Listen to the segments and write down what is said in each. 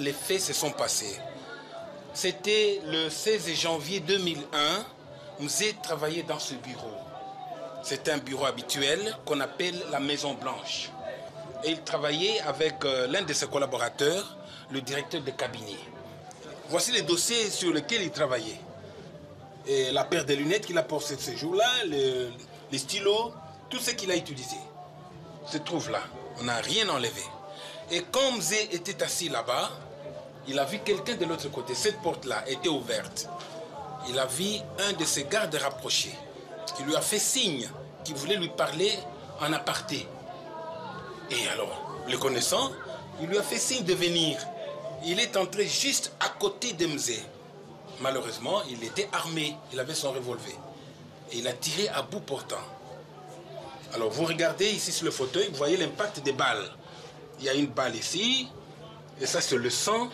Les faits se sont passés. C'était le 16 janvier 2001. Mzé travaillait dans ce bureau. C'est un bureau habituel qu'on appelle la Maison Blanche. Et il travaillait avec l'un de ses collaborateurs, le directeur de cabinet. Voici les dossiers sur lesquels il travaillait. Et la paire de lunettes qu'il a portées ce jour-là, les stylos, tout ce qu'il a utilisé se trouve là. On n'a rien enlevé. Et quand Mzé était assis là-bas, il a vu quelqu'un de l'autre côté. Cette porte-là était ouverte. Il a vu un de ses gardes rapprochés qui lui a fait signe qu'il voulait lui parler en aparté. Et alors, le connaissant, il lui a fait signe de venir. Il est entré juste à côté de Mzé. Malheureusement, il était armé. Il avait son revolver. Et il a tiré à bout portant. Alors, vous regardez ici sur le fauteuil, vous voyez l'impact des balles. Il y a une balle ici. Et ça, c'est le sang.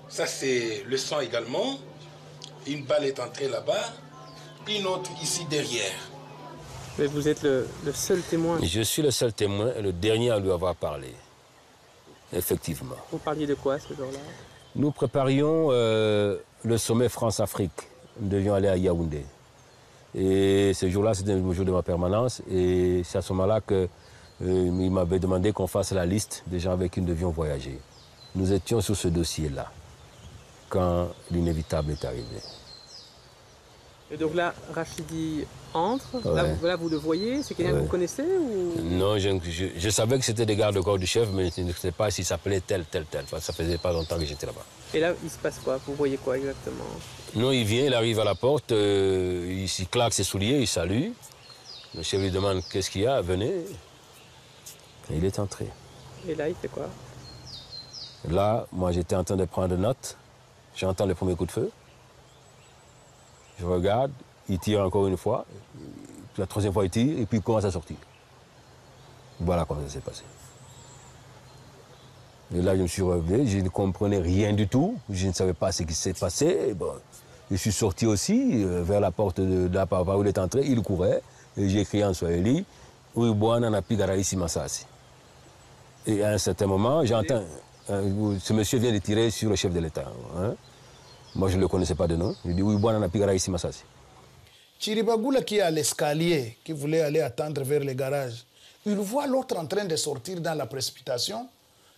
Ça, c'est le sang également. Une balle est entrée là-bas. Une autre ici derrière. Mais vous êtes le seul témoin. Je suis le seul témoin et le dernier à lui avoir parlé. Effectivement. Vous parliez de quoi ce jour-là? Nous préparions le sommet France-Afrique. Nous devions aller à Yaoundé. Et ce jour-là, c'était le jour de ma permanence. Et c'est à ce moment-là qu'il m'avait demandé qu'on fasse la liste des gens avec qui nous devions voyager. Nous étions sur ce dossier-là quand l'inévitable est arrivé. Et donc là, Rachidi entre. Ouais. Là, vous le voyez. C'est quelqu'un que vous connaissez ou... Non, je savais que c'était des gardes-corps du chef, mais je ne sais pas s'il s'appelait tel. Ça faisait pas longtemps que j'étais là-bas. Et là, il se passe quoi? Vous voyez quoi exactement? Non, il vient, il arrive à la porte, il claque ses souliers, il salue. Le chef lui demande qu'est-ce qu'il y a, venez. Et il est entré. Et là, il fait quoi? Là, moi, j'étais en train de prendre note. J'entends le premier coup de feu. Je regarde, il tire encore une fois. La troisième fois, il tire, et puis il commence à sortir. Voilà comment ça s'est passé. Et là, je me suis relevé, je ne comprenais rien du tout. Je ne savais pas ce qui s'est passé. Et bon, je suis sorti aussi vers la porte de la papa où il est entré. Il courait. Et j'ai crié en swahili, Uibwana na pigara ici Masasi. Et à un certain moment, j'entends, ce monsieur vient de tirer sur le chef de l'État. Hein? Moi, je ne le connaissais pas de nom. Je dis, Uibwana na pigara ici Masasi. Chiribagula qui est à l'escalier, qui voulait aller attendre vers le garage, il voit l'autre en train de sortir dans la précipitation,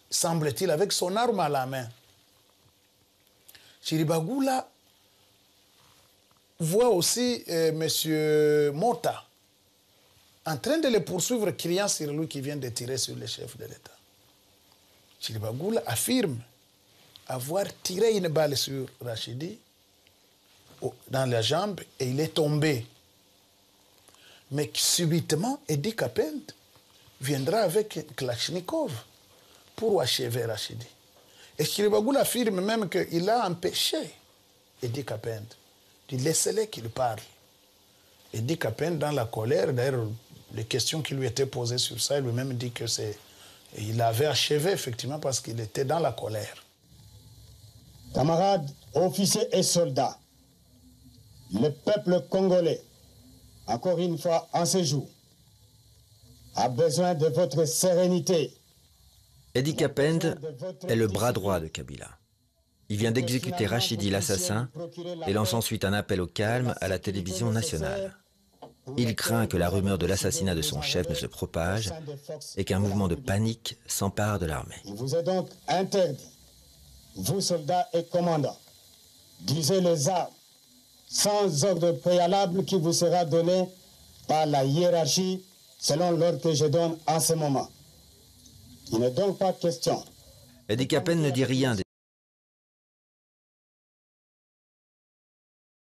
semble-t-il, avec son arme à la main. Chiribagula voit aussi M. Mota en train de le poursuivre, criant sur lui qui vient de tirer sur le chef de l'État. Chiribagula affirme avoir tiré une balle sur Rachidi dans la jambe et il est tombé. Mais subitement, Edi Kapend viendra avec Kalachnikov pour achever Rachidi. Et Chiribagula affirme même qu'il a empêché Edi Kapend de laisser qu'il parle. Edi Kapend, dans la colère, d'ailleurs, les questions qui lui étaient posées sur ça, il lui-même dit que il avait achevé effectivement parce qu'il était dans la colère. Camarades, officiers et soldats, le peuple congolais, encore une fois en ce jour, a besoin de votre sérénité. Edi Kapend est le bras droit de Kabila. Il vient d'exécuter Rachidi l'assassin et lance ensuite un appel au calme à la télévision nationale. Il craint que la rumeur de l'assassinat de son chef ne se propage et qu'un mouvement de panique s'empare de l'armée. Il vous est donc interdit, vous soldats et commandants, d'user les armes sans ordre préalable qui vous sera donné par la hiérarchie selon l'ordre que je donne en ce moment. Il n'est donc pas question. Edi Kapend ne dit rien